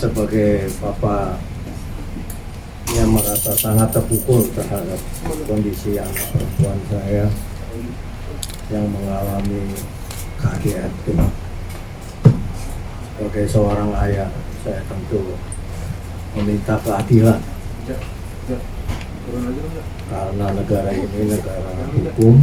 sebagai bapak yang merasa sangat terpukul terhadap kondisi anak perempuan saya yang mengalami KDRT. Sebagai seorang ayah, saya tentu meminta keadilan. Karena negara ini negara hukum,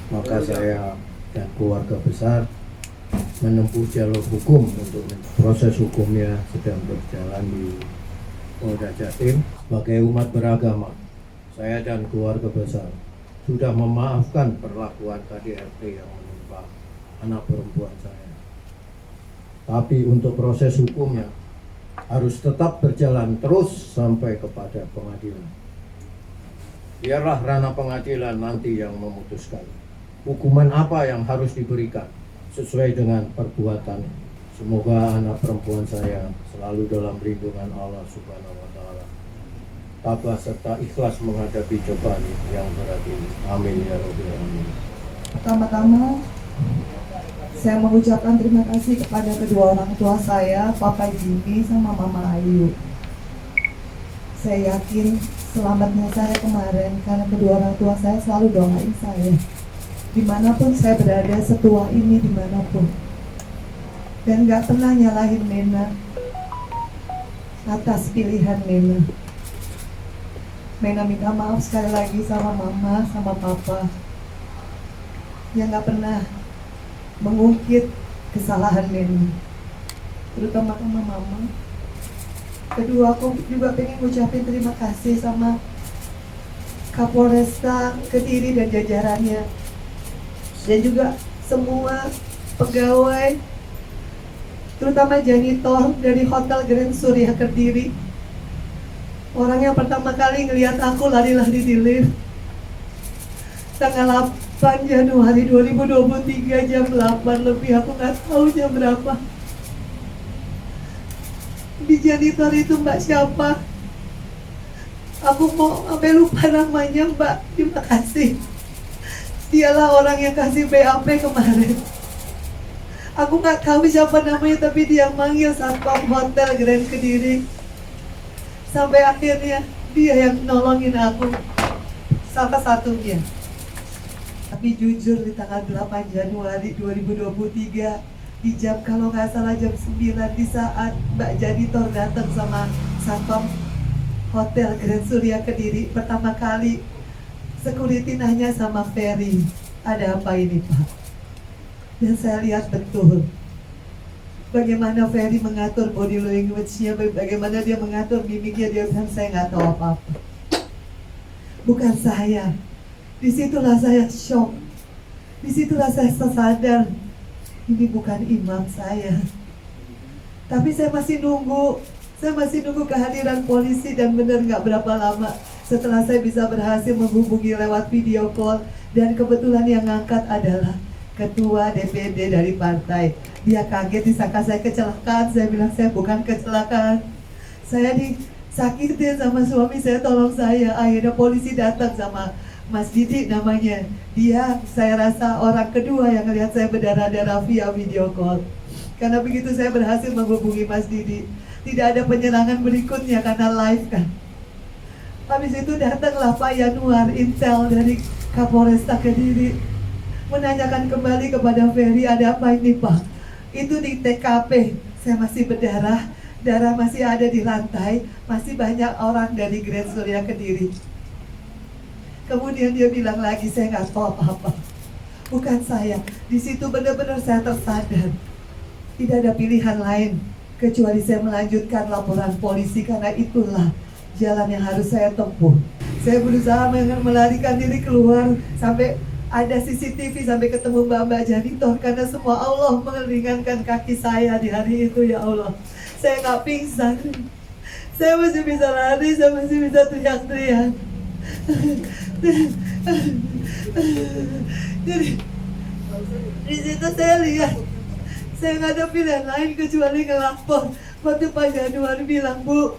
maka saya dan keluarga besar menempuh jalur hukum untuk proses hukumnya sedang berjalan di Polda Jatim. Sebagai umat beragama, saya dan keluarga besar sudah memaafkan perlakuan KDRT yang menimpa anak perempuan saya. Tapi untuk proses hukumnya harus tetap berjalan terus sampai kepada pengadilan. Biarlah ranah pengadilan nanti yang memutuskan hukuman apa yang harus diberikan sesuai dengan perbuatan. Semoga anak perempuan saya selalu dalam lindungan Allah Subhanahu wa Ta'ala, tabah serta ikhlas menghadapi cobaan yang berat ini. Amin ya Rabbal alamin. Pertama-tama saya mengucapkan terima kasih kepada kedua orang tua saya, Papa Jimmy sama Mama Ayu. Saya yakin selamatnya saya kemarin karena kedua orang tua saya selalu doain saya. Dimanapun saya berada, setua ini dimanapun. Dan gak pernah nyalahin Nena atas pilihan Nena. Nena minta maaf sekali lagi sama Mama, sama Papa yang gak pernah mengungkit kesalahan Nena, terutama sama Mama. Kedua, aku juga pengen ngucapin terima kasih sama Kapolresta Kediri dan jajarannya, dan juga semua pegawai, terutama janitor dari Hotel Grand Surya Kediri. Orang yang pertama kali ngelihat aku lari-lari di lift tanggal 8 Januari 2023 jam 8 lebih, aku nggak tahu jam berapa. Di janitor itu Mbak siapa? Aku mau sampai lupa namanya. Mbak, terima kasih. Dialah orang yang kasih BAP kemarin. Aku nggak tahu siapa namanya, tapi dia manggil Satpam Hotel Grand Kediri. Sampai akhirnya dia yang nolongin aku, salah satunya. Tapi jujur di tanggal 8 Januari 2023 di jam, kalau nggak salah jam 9, di saat Mbak Janitor datang sama Satpam Hotel Grand Surya Kediri, pertama kali security nanya sama Ferry, ada apa ini Pak? Dan saya lihat betul bagaimana Ferry mengatur body language-nya, bagaimana dia mengatur mimiknya. Dia bilang saya nggak tahu apa-apa. Bukan saya. Disitulah saya shock. Disitulah saya sadar ini bukan imam saya. Tapi saya masih nunggu kehadiran polisi, dan benar nggak berapa lama setelah saya bisa berhasil menghubungi lewat video call, dan kebetulan yang ngangkat adalah ketua DPD dari partai. Dia kaget disangka saya kecelakaan. Saya bilang saya bukan kecelakaan, saya disakitin sama suami saya, tolong saya. Akhirnya polisi datang sama Mas Didi namanya. Dia saya rasa orang kedua yang melihat saya berdarah-darah via video call. Karena begitu saya berhasil menghubungi Mas Didi, tidak ada penyerangan berikutnya karena live kan. Habis itu datanglah Pak Yanuar Intel dari Kapolresta Kediri, menanyakan kembali kepada Ferry, ada apa ini Pak? Itu di TKP, saya masih berdarah, darah masih ada di lantai, masih banyak orang dari Grand Surya Kediri. Kemudian dia bilang lagi, saya nggak tahu apa-apa, bukan saya. Di situ benar-benar saya tersadar, tidak ada pilihan lain kecuali saya melanjutkan laporan polisi, karena itulah jalan yang harus saya tempuh. Saya berusaha melarikan diri keluar sampai ada CCTV, sampai ketemu Mbak Janitor, karena semua Allah meringankan kaki saya di hari itu. Ya Allah, saya nggak pingsan, saya masih bisa lari, saya masih bisa teriak-teriak. Jadi di situ saya lihat saya nggak ada pilihan lain kecuali ngelapor. Waktu Pak Januar bilang, Bu,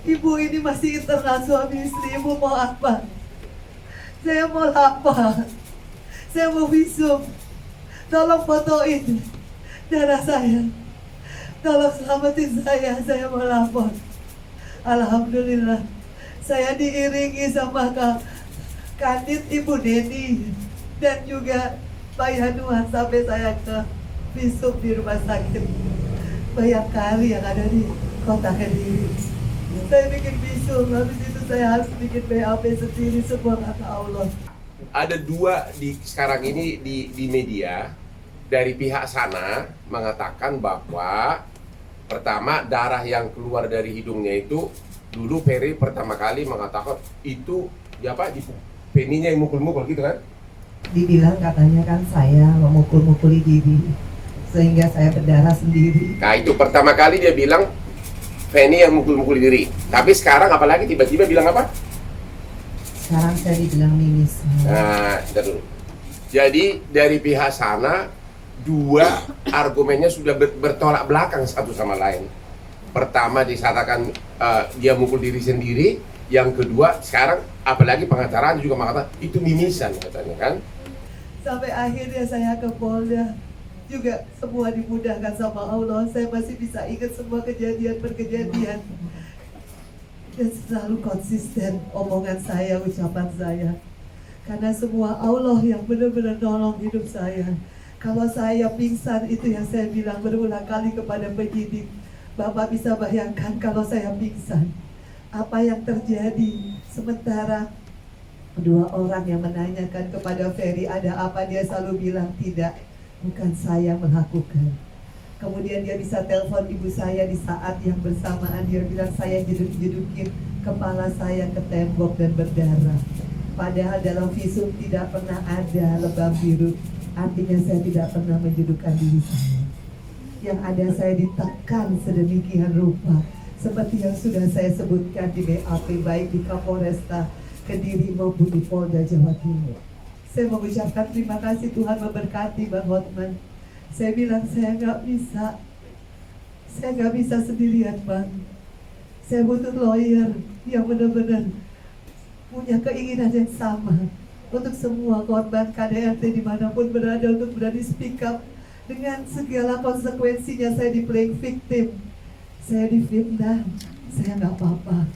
Ibu ini masih internal suami istri, Ibu mau apa? Saya mau lapor, saya mau visum, tolong fotoin darah saya. tolong selamatin saya mau lapor. Alhamdulillah, saya diiringi sama Kak Kanit, Ibu Neni, dan juga Pak Yanuar sampai saya ke visum di rumah sakit Bayangkari yang ada di kota Kediri. Saya bikin visum, habis itu saya harus bikin BAP sendiri, semua kata Allah. Ada dua sekarang ini di media dari pihak sana mengatakan bahwa pertama darah yang keluar dari hidungnya itu dulu Ferry pertama kali mengatakan itu Penny-nya yang mukul-mukul gitu kan? Dibilang katanya kan saya memukul-mukuli diri sehingga saya berdarah sendiri. Nah itu pertama kali dia bilang Penny yang mukul-mukul diri. Tapi sekarang apalagi tiba-tiba bilang apa? Sekarang saya dibilang mimis. Nah, dulu. Jadi dari pihak sana dua argumennya sudah bertolak belakang satu sama lain. Pertama disatakan dia mukul diri sendiri, yang kedua sekarang apalagi pengacaranya juga mengatakan itu mimisan katanya kan. Sampai akhirnya saya ke Polda juga semua dimudahkan sama Allah. Saya masih bisa ingat semua kejadian per kejadian dan selalu konsisten omongan saya, ucapan saya, karena semua Allah yang benar-benar nolong hidup saya. Kalau saya pingsan, itu yang saya bilang berulang kali kepada penyidik. Bapak bisa bayangkan kalau saya pingsan, apa yang terjadi. Sementara dua orang yang menanyakan kepada Ferry ada apa, dia selalu bilang tidak, bukan saya melakukan. Kemudian dia bisa telepon ibu saya di saat yang bersamaan, dia bilang saya jeduk-jedukin kepala saya ke tembok dan berdarah. Padahal dalam visum tidak pernah ada lebam biru. Artinya saya tidak pernah menjudukkan diri saya. Yang ada saya ditekan sedemikian rupa, seperti yang sudah saya sebutkan di BAP, baik di Kapolresta Kediri maupun di Polda Jawa Timur. Saya mengucapkan terima kasih, Tuhan memberkati Bang Hotman. Saya bilang saya nggak bisa sendirian Bang. Saya butuh lawyer yang benar-benar punya keinginan yang sama untuk semua korban KDRT dimanapun berada, untuk berani speak up dengan segala konsekuensinya. Saya di playing victim, saya difitnah, saya nggak apa-apa.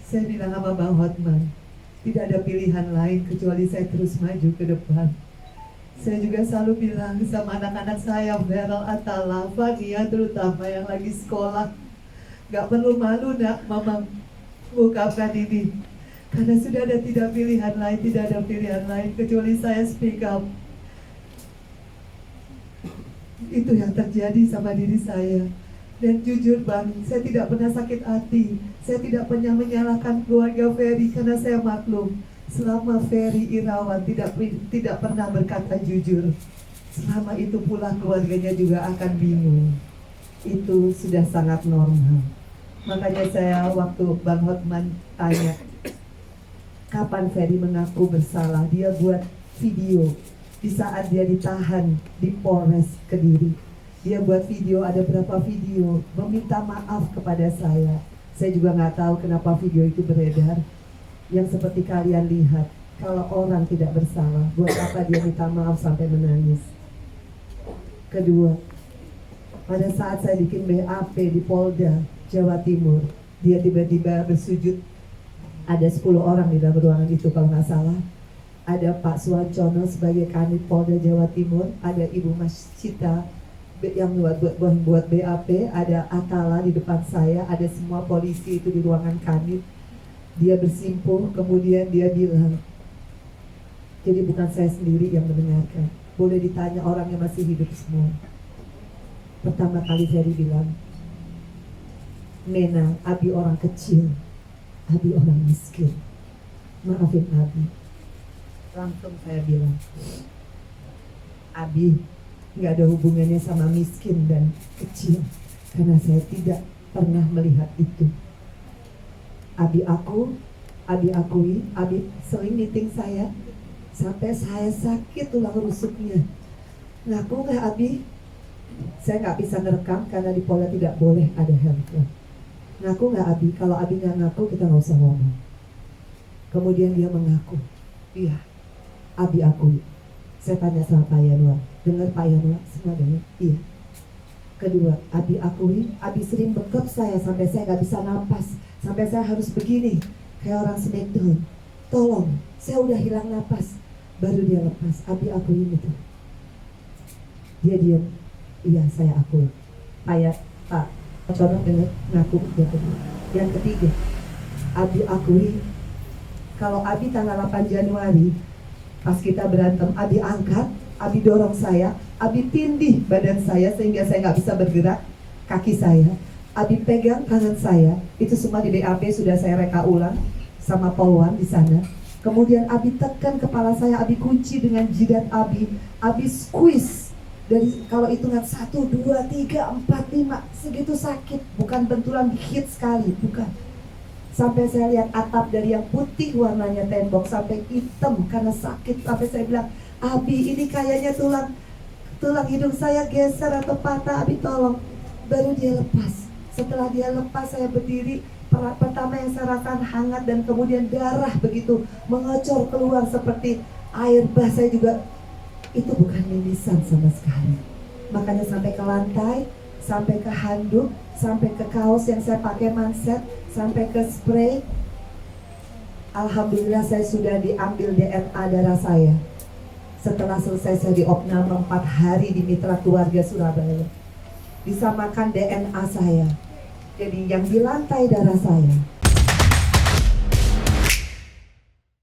Saya bilang sama Bang Hotman, tidak ada pilihan lain kecuali saya terus maju ke depan. Saya juga selalu bilang sama anak-anak saya, Veral, Atala, Fania terutama yang lagi sekolah, gak perlu malu nak mama mengungkapkan ini, karena sudah ada tidak ada pilihan lain kecuali saya speak up. Itu yang terjadi sama diri saya. Dan jujur Bang, saya tidak pernah sakit hati, saya tidak pernah menyalahkan keluarga Ferry, karena saya maklum selama Ferry Irawan tidak pernah berkata jujur, selama itu pula keluarganya juga akan bingung. Itu sudah sangat normal. Makanya saya waktu Bang Hotman tanya kapan Ferry mengaku bersalah, dia buat video di saat dia ditahan di Polres Kediri. Dia buat video, ada berapa video, meminta maaf kepada saya. Saya juga nggak tahu kenapa video itu beredar. Yang seperti kalian lihat, kalau orang tidak bersalah, buat apa dia minta maaf sampai menangis? Kedua, pada saat saya bikin BAP di Polda Jawa Timur, dia tiba-tiba bersujud. Ada 10 orang di dalam ruangan itu kalau nggak salah. Ada Pak Suwancono sebagai Kanit Polda Jawa Timur, ada Ibu Mas Cita yang buat BAP, ada Atala di depan saya, ada semua polisi itu di ruangan Kanit. Dia bersimpuh, kemudian dia bilang, jadi bukan saya sendiri yang mendengarkan, boleh ditanya orang yang masih hidup semua. Pertama kali Ferry bilang, Nena, Abi orang kecil, Abi orang miskin, maafin Abi. Langsung saya bilang, Abi nggak ada hubungannya sama miskin dan kecil, karena saya tidak pernah melihat itu. Abi akui, Abi sering meeting saya sampai saya sakit tulang rusuknya. Ngaku nggak Abi? Saya nggak bisa ngerekam karena di Polda tidak boleh ada handphone. Ngaku nggak Abi? Kalau Abi nggak ngaku kita nggak usah ngomong. Kemudian dia mengaku, iya, Abi akui. Saya tanya sama Pak Yanuar, dengar Pak Yanuar? Semua dengar? Iya. Kedua, Abi akui, Abi sering bekap saya sampai saya gak bisa napas, sampai saya harus begini kayak orang smackdown. Tolong, saya udah hilang napas. Baru dia lepas. Abi akui itu. Dia diam. Iya, saya akui. Pak Cono dengar ngaku gitu. Yang ketiga, Abi akui kalau Abi tanggal 8 Januari pas kita berantem, Abi angkat, Abi dorong saya, Abi tindih badan saya sehingga saya nggak bisa bergerak, kaki saya, Abi pegang tangan saya, itu semua di BAP sudah saya reka ulang sama Polwan di sana. Kemudian Abi tekan kepala saya, Abi kunci dengan jidat Abi squeeze dari kalau hitungan 1, 2, 3, 4, 5 segitu sakit, bukan benturan hit sekali, bukan. Sampai saya lihat atap dari yang putih warnanya tembok sampai hitam karena sakit. Sampai saya bilang, Abi ini kayaknya tulang hidung saya geser atau patah, Abi tolong. Baru dia lepas. Setelah dia lepas saya berdiri. Pertama yang saya rasakan hangat dan kemudian darah begitu mengocor keluar seperti air bah. Saya juga, itu bukan mimisan sama sekali. Makanya sampai ke lantai, sampai ke handuk, sampai ke kaos yang saya pakai manset, sampai ke spray. Alhamdulillah saya sudah diambil DNA darah saya. Setelah selesai saya diopname 4 hari di Mitra Keluarga Surabaya. Disamakan DNA saya. Jadi yang di lantai darah saya,